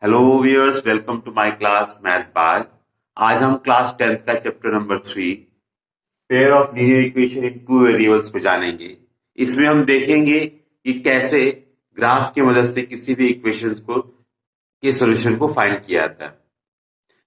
Hello viewers, welcome to my class math by. आज हम class 10th का chapter number 3 pair of linear equation in two variables को जानेंगे। इसमें हम देखेंगे कि कैसे ग्राफ की मदद से किसी भी इक्वेशंस को के सॉल्यूशन को फाइंड किया जाता है।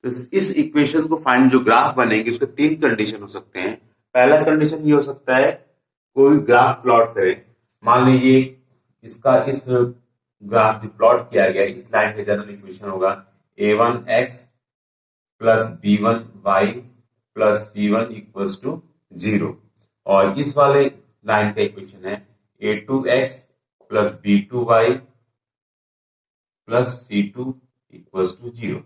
तो इस इक्वेशंस को फाइंड जो ग्राफ बनेंगे उसके तीन कंडीशन हो सकते हैं। पहला कंडीशन ये हो सकता है कोई ग्राफ प्लॉट करें। मान लीजिए इसका इस ग्राफ जो प्लॉट किया गया इस लाइन का जनरल इक्वेशन होगा a1x plus b1y plus c1 equals to 0। और इस वाले लाइन का इक्वेशन है a2x plus b2y plus c2 equals to 0।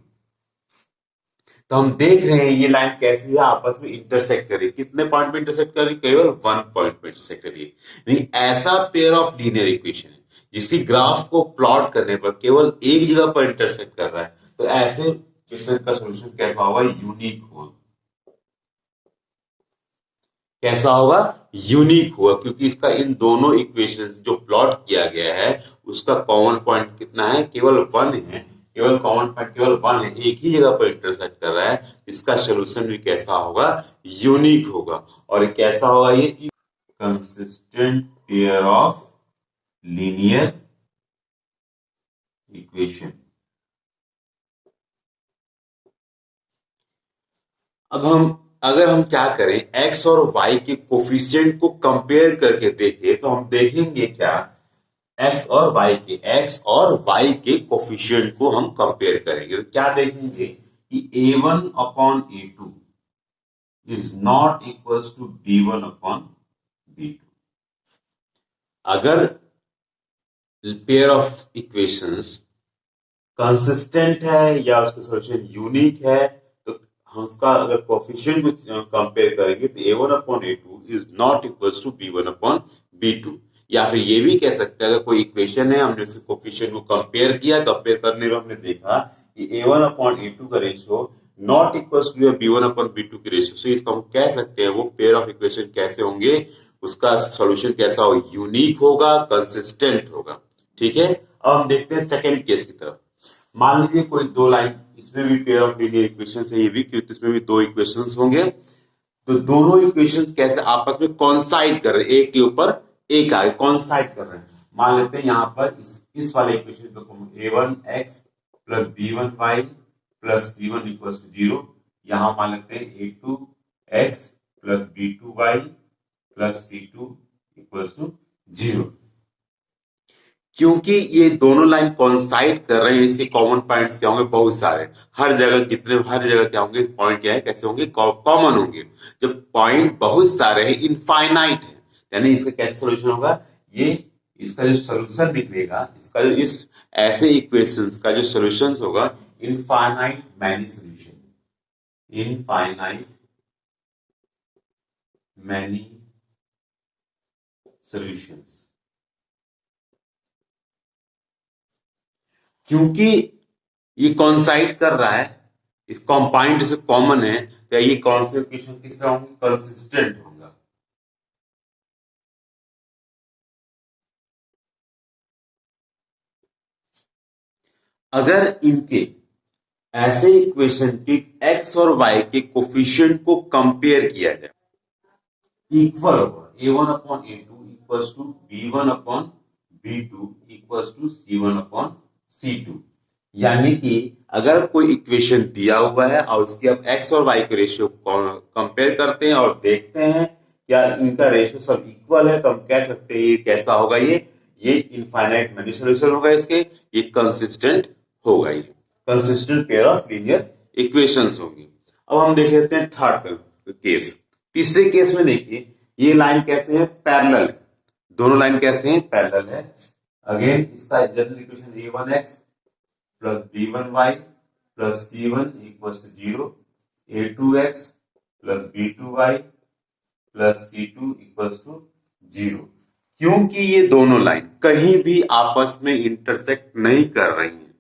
तो हम देख रहे हैं ये लाइन कैसी है, आपस में इंटरसेक्ट कर रही है। कितने पॉइंट पे इंटरसेक्ट कर रही है? केवल वन पॉइंट पे इंटरसेक्ट कर रही है। यानी ऐसा पेयर ऑफ लीनियर इक्वेशन है जिसकी ग्राफ को प्लॉट करने पर केवल एक जगह पर इंटरसेक्ट कर रहा है। तो ऐसे इक्वेशन का सॉल्यूशन कैसा होगा? यूनिक होगा। कैसा होगा? यूनिक होगा, क्योंकि इसका इन दोनों इक्वेशंस जो प्लॉट किया गया है उसका कॉमन पॉइंट कितना है? केवल वन है। केवल कॉमन पॉइंट केवल वन है, एक ही जगह पर इंटरसेक्ट कर रहा है। इसका सोल्यूशन भी कैसा होगा? यूनिक होगा। और कैसा होगा? ये consistent pair of linear equation. अब अगर हम क्या करें, x और y के कोफिशिएंट को कंपेयर करके देखें तो हम देखेंगे क्या? x और y के कोफिशिएंट को हम कंपेयर करेंगे तो क्या देखेंगे कि a1 upon a2 is not equals to b1 upon b2। अगर पेयर ऑफ इक्वेशंस कंसिस्टेंट है या उसका सॉल्यूशन यूनिक है तो हम उसका अगर कोफिशिएंट को कंपेयर करेंगे तो a1 upon a2 is not equals to b1 upon b2। या फिर ये भी कह सकते हैं अगर कोई इक्वेशन है, हमने उसके कोफिशिएंट को कंपेयर किया, कंपेयर करने में हमने देखा कि a1 अपॉन a2 का ratio not equals to b1 upon b2 के रेशियो से, इसको हम कह सकते हैं वो पेयर ऑफ इक्वेशन कैसे होंगे, उसका सॉल्यूशन कैसा होगा? यूनिक होगा, कंसिस्टेंट होगा। ठीक है। अब हम देखते हैं सेकेंड केस की तरफ। मान लीजिए कोई दो लाइन, इसमें भी पेयर ऑफ लीनियर इक्वेशन है, ये भी, क्योंकि इसमें भी दो इक्वेशंस होंगे। तो दोनों इक्वेशंस कैसे आपस में कॉन्साइड कर रहे हैं, एक के ऊपर एक आगे कॉन्साइड कर रहे हैं। मान लेते हैं यहां पर इस वाले इक्वेशन को a1x plus b1y plus c1 equal to 0। यहां मान लेते हैं a2x plus b2y plus c2 equal to 0। क्योंकि ये दोनों लाइन कॉन्साइड कर रहे हैं, इसके कॉमन पॉइंट्स क्या होंगे? बहुत सारे। हर जगह क्या होंगे? पॉइंट क्या है, कैसे होंगे? कॉमन होंगे। जब पॉइंट बहुत सारे हैं, इनफाइनाइट है, यानी इसका कैसे सोल्यूशन होगा? ये इसका जो सोल्यूशन निकलेगा, इसका जो इस ऐसे इक्वेशंस का जो सोल्यूशन होगा, infinite many solution. Infinite many solutions. क्योंकि ये कॉन्साइड कर रहा है, इस कंपाउंड से कॉमन है, तो ये कौन से इक्वेशन किस तरह होंगे? कंसिस्टेंट होगा। अगर इनके ऐसे इक्वेशन के x और y के कोफिशिएंट को कंपेयर किया जाए, इक्वल होगा a1 upon a2 equals to b1 upon b2 equals to c1 upon c2। यानी कि अगर कोई इक्वेशन दिया हुआ है और उसकी अब x और y के रेशियो कंपेयर करते हैं और देखते हैं क्या इनका रेशियो सब इक्वल है, तो हम कह सकते हैं ये कैसा होगा? ये इनफाइनाइट मैनी सॉल्यूशन होगा इसके, ये कंसिस्टेंट होगा, ये consistent pair of linear equations होंगी। अब हम देख लेते हैं थर्ड केस। तीसरे केस में देखिए ये लाइन कैसे है? पैरेलल। दोनों लाइन कैसे हैं? पैरेलल है। अगेन इसका general equation a1x plus b1y plus c1 equals to 0, a2x plus b2y plus c2 equals to 0। क्योंकि ये दोनों लाइन कहीं भी आपस में इंटरसेक्ट नहीं कर रही हैं,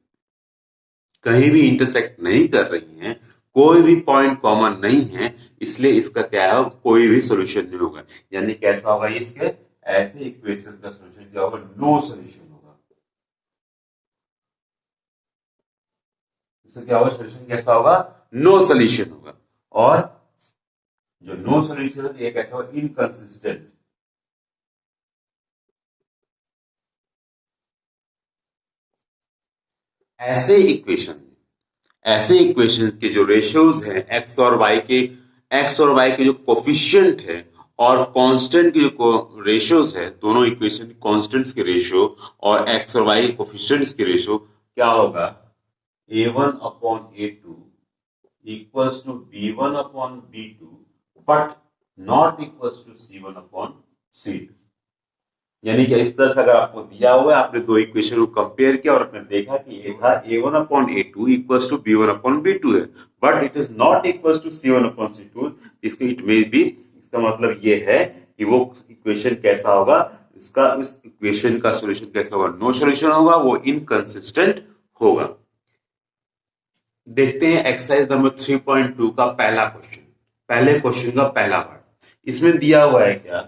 कहीं भी इंटरसेक्ट नहीं कर रही हैं, कोई भी पॉइंट कॉमन नहीं है, इसलिए इसका क्या है? कोई भी सॉल्यूशन नहीं होगा। यानी कैसा होगा ये? इसके ऐसे इक्वेशन का सॉल्यूशन क्या होगा? नो सॉल्यूशन होगा। इससे क्या होगा, सोल्यूशन कैसा होगा, नो सोल्यूशन होगा। और जो नो सोल्यूशन है ये कैसा होगा, इनकंसिस्टेंट। ऐसे इक्वेशन ऐसे इक्वेशन के जो रेशियोज हैं एक्स और वाई के जो कोफिशिएंट है और कांस्टेंट के जो रेशियोज है, दोनों इक्वेशन कांस्टेंट्स के रेशियो और एक्स और वाई कोफिशिएंट्स के रेशियो क्या होगा, a1 upon a2 equals to b1 upon b2 but not equals to c1 upon c2। यानी कि इस तरह से अगर आपको दिया हुआ है, आपने दो इक्वेशन को कंपेयर किया और आपने देखा कि ये था a1 upon a2 equals to b1 upon b2 है, but it is not equals to c1 upon c2। इसके इट मे बी, इसका मतलब ये है कि वो इक्वेशन कैसा होगा, इसका इस इक्वेशन का सॉल्यूशन कैसा होगा, नो सॉल्यूशन होगा, वो इनकंसिस्टेंट होगा। देखते हैं एक्सरसाइज नंबर 3.2 का पहला क्वेश्चन, पहले क्वेश्चन का पहला पार्ट। इसमें दिया हुआ है क्या,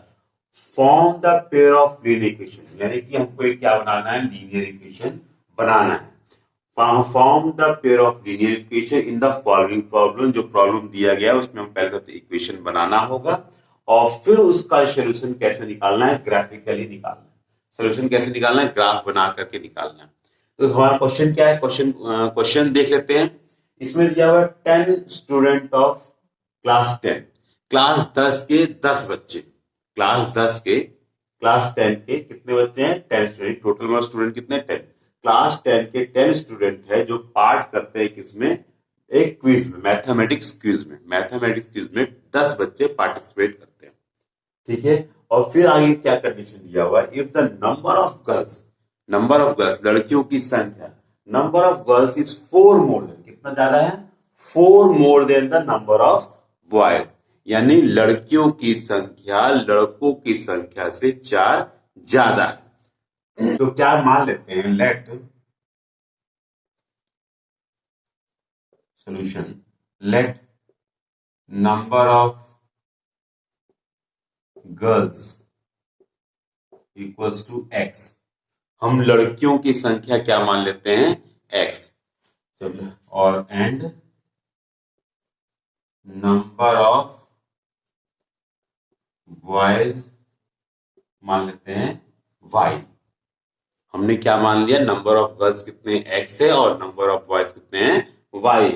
form the pair of linear equation, यानी कि हमको एक क्या बनाना है, लीनियर इक्वेशन बनाना है। Form the pair of linear equation in the following problem, जो प्रॉब्लम दिया गया है उसमें हम पहले तो इक्वेशन बनाना होगा और फिर उसका सॉल्यूशन कैसे निकालना है, ग्राफिकली निकालना है। सॉल्यूशन कैसे निकालना है, ग्राफ बना करके निकालना है। तो हमारा क्वेश्चन क्या है, क्वेश्चन देख लेते हैं। इसमें दिया हुआ है 10 स्टूडेंट ऑफ क्लास 10, क्लास 10 के 10 बच्चे, क्लास 10 के कितने बच्चे हैं, 10 स्टूडेंट। टोटल नंबर स्टूडेंट कितने, 10। क्लास 10 के 10 स्टूडेंट है जो पार्ट करते हैं किसमें, एक क्विज में, मैथमेटिक्स क्विज में 10 बच्चे पार्टिसिपेट करते हैं। ठीक है, और फिर आगे क्या कंडीशन दिया हुआ है, if the number of girls लड़कियों की संख्या, number of girls is 4 more than, कितना ज्यादा है, 4 more than the number of boys, यानी लड़कियों की संख्या लड़कों की संख्या से 4 ज्यादा है। तो क्या मान लेते हैं, let solution, let number of girls equals to x, हम लड़कियों की संख्या क्या मान लेते हैं, एक्स। चलो, और एंड नंबर ऑफ बॉयज मान लेते हैं वाई। हमने क्या मान लिया, नंबर ऑफ गर्ल्स कितने एक्स है और नंबर ऑफ बॉयज कितने हैं, वाई है।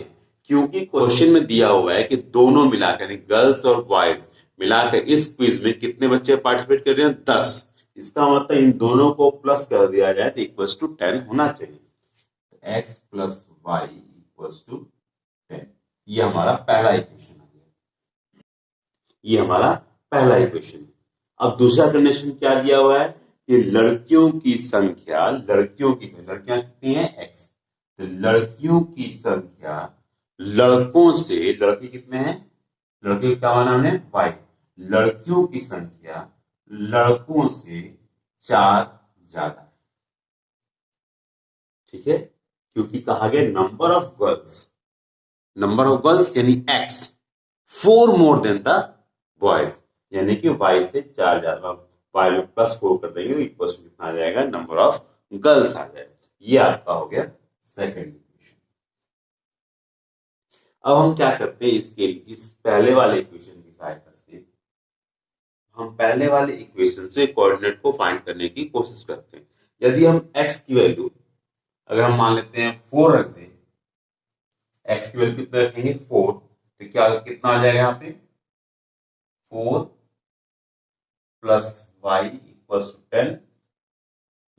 क्योंकि क्वेश्चन में दिया हुआ है कि दोनों मिलाकर, गर्ल्स और बॉयज मिलाकर इस क्विज में कितने बच्चे पार्टिसिपेट कर रहे हैं, 10। इसका मतलब इन दोनों को प्लस कर दिया जाए तो इक्वल्स टू 10 होना चाहिए। X plus y equals to 10, ये हमारा पहला इक्वेशन है, ये हमारा पहला इक्वेशन। अब दूसरा कंडीशन क्या दिया हुआ है कि लड़कियों की संख्या, लड़कियां कितनी है, एक्स, तो लड़कियों की संख्या लड़कों से, लड़के कितने हैं, लड़के क्या माना हमने, वाई, लड़कियों की संख्या लड़कों से 4 ज्यादा है। ठीक है, क्योंकि कहा गया नंबर ऑफ गर्ल्स यानी x 4 more than the boys, यानी कि वाई से 4 ज्यादा, वाई में +4 कर देंगे तो इक्वल टू कितना आ जाएगा, नंबर ऑफ गर्ल्स आ जाएगा। ये आपका हो गया सेकंड इक्वेशन। अब हम क्या करते हैं, इसके इस पहले वाले इक्वेशन की सहायता से हम पहले वाले इक्वेशन से कोऑर्डिनेट को फाइंड करने की कोशिश करते हैं। यदि हम x की वैल्यू अगर हम मान लेते हैं 4 रख दें, x की वैल्यू कितना रखेंगे 4, तो क्या कितना आ जाएगा यहाँ पे, 4 प्लस वाई इक्वल्स टू 10,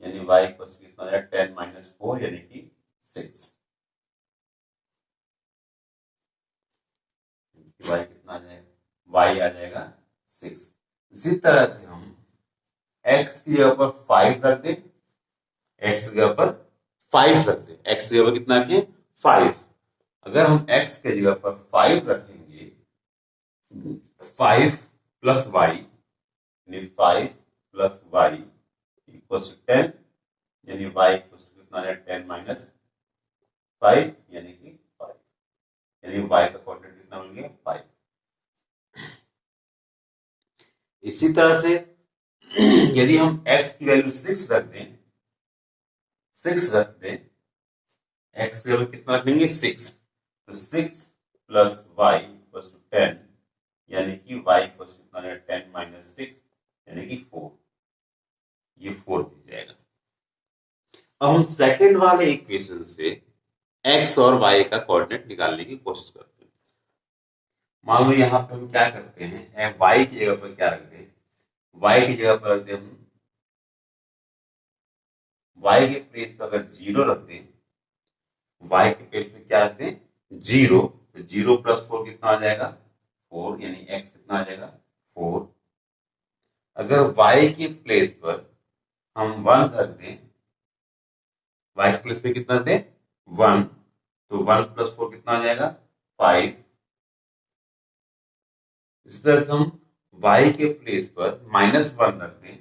यानी y इक्वल्स टू कितना आ जाएगा, 10 माइनस 4 यानी कि 6। y कितना आ जाएगा, y आ जाएगा 6। इसी तरह से हम x की जगह पर 5 रख दें, x की जगह पर 5 रख दें, x की जगह पर कितना रखें, 5। अगर हम x के जगह पर 5 रखेंगे, 5 प्लस वाई, यानी 5 प्लस वाई इक्वल्स टू 10, यानी y इक्वल्स टू कितना है, 10 माइनस 5 यानी कि 5, यानी y का क्वाड्रेंट कितना मिल गया, 5। इसी तरह से यदि हम x की वैल्यू 6 रख दें, एक्स के जगह कितना रखेंगे 6, तो 6 प्लस वाई इक्वल्स टू 10, यानी कि y इक्वल्स टू कितना है 10 माइनस 6 यानी कि 4, ये 4 मिल जाएगा। अब हम सेकंड वाले इक्वेशन से x और y का कोऑर्डिनेट निकालने की कोशिश करते हैं। मान लो यहाँ पे हम क्या करते हैं, y की जगह पर क्या रखते हैं, y की जगह पर रखते हैं हम y के प्लेस पर अगर 0 रखते हैं, y के प्लेस पे क्या रखते हैं 0, तो 0 प्लस 4 कितना आ जाएगा 4, यानी x कितना आ जाएगा 4। अगर y के प्लेस पर हम 1 रख दें, y के प्लेस पे कितना रख दें 1, तो 1 प्लस 4 कितना आ जाएगा 5। इस तरह से हम y के प्लेस पर -1 रख दें,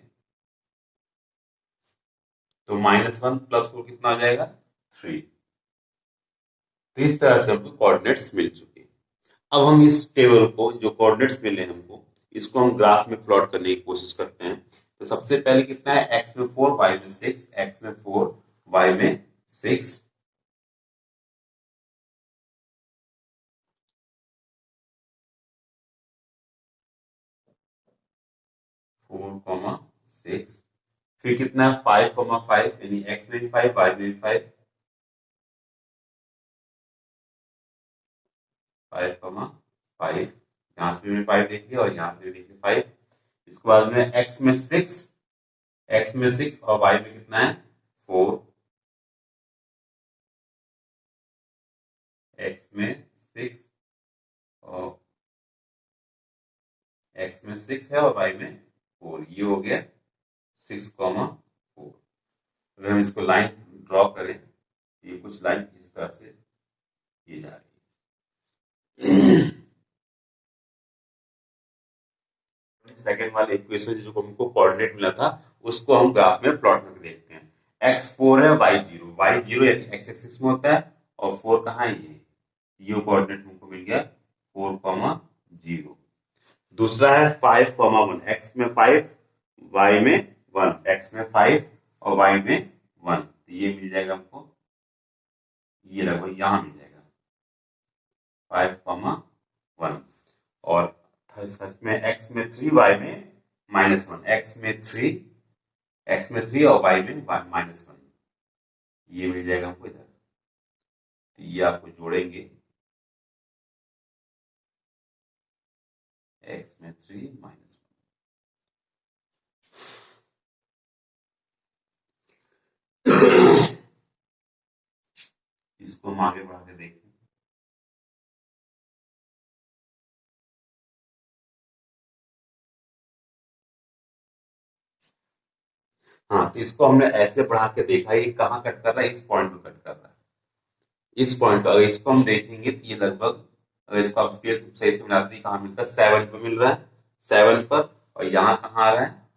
तो -1 प्लस 4 कितना आ जाएगा 3। तो इस तरह से हमको कोऑर्डिनेट्स मिल चुके हैं। अब हम इस टेबल को, जो कोऑर्डिनेट्स मिले हमको, इसको हम ग्राफ में प्लॉट करने की कोशिश करते हैं। तो सबसे पहले कितना है, x में 4 y में 6, x में 4 y में 6, फिर कितना है 5, यानी x में भी 5 y में भी 5, 5, यहां से भी 5 देखिए और यहां से भी देखिए 5। इसके बाद में x में 6 और y में कितना है 4, x में 6 और x में 6 है और y में 4, ये हो गया 6,4। अगर हम इसको लाइन ड्रॉ करें, ये कुछ लाइन इस तरह से ये जा रही है। सेकेंड वाले इक्वेशन जो हमको कोऑर्डिनेट मिला था, उसको हम ग्राफ में प्लॉट करके देखते हैं। x4 है y0 यानी x एक्सिस में होता है, और 4 कहाँ है, ये कोऑर्डिनेट हमको मिल गया 4,0। दूसरा है 5,1, x में 5 y में 1, x में 5 और y में 1, तो ये मिल जाएगा हमको, ये लगभग यहां मिल जाएगा 5,1। और सच में x में 3 y में -1, x में 3 और y में -1, ये मिल जाएगा हमको इधर। तो ये आपको जोड़ेंगे, x में 3 -1, इसको हम आगे बढ़ा के देखते हैं। हाँ, तो इसको हमने ऐसे बढ़ा के देखा, ये कहाँ कट कर रहा है, इस पॉइंट पे कट कर रहा है, इस पॉइंट पर। अगर इसको हम देखेंगे तो ये लगभग, अगर इसको आप स्केल सही से मिलाते हैं, कहाँ मिलता है 7 पर मिल रहा है, 7 पर, और यहाँ कहाँ आ रहा है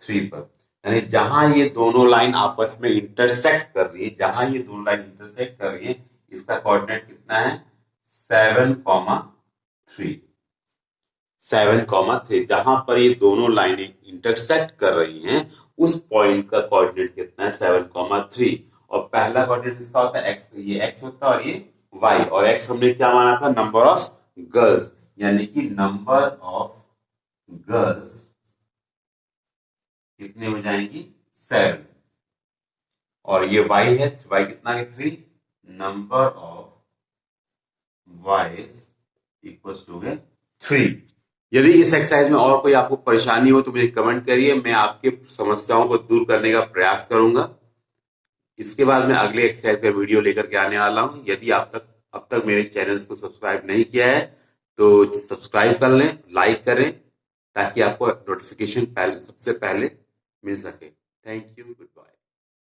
3 पर। यानी जहां ये दोनों लाइन आपस में इंटरसेक्ट कर रही है, जहां ये दोनों लाइन इंटरसेक्ट कर रही है, इसका कोऑर्डिनेट कितना है 7,3, 7,3। जहां पर ये दोनों लाइनें इंटरसेक्ट कर रही हैं, उस पॉइंट का कोऑर्डिनेट कितना है 7,3। और पहला कोऑर्डिनेट इसका होता है x, ये x होता है और ये y, और x हमने क्या माना था, नंबर ऑफ गर्ल्स, यानी कि नंबर ऑफ गर्ल्स कितने हो जाएंगी 7, और ये y है, y कितना है 3, number of y's equals to 3। यदि इस एक्सरसाइज में और कोई आपको परेशानी हो तो मुझे कमेंट करिए, मैं आपके समस्याओं को दूर करने का प्रयास करूंगा। इसके बाद मैं अगले एक्सरसाइज का वीडियो लेकर के आने वाला हूं। यदि अब तक मेरे चैनल्स को सब्सक्राइब नहीं किया है तो सब्सक्राइब कर लें, लाइक करें, ताकि आपको नोटिफिकेशन सबसे पहले मिल सके। Thank you, good bye.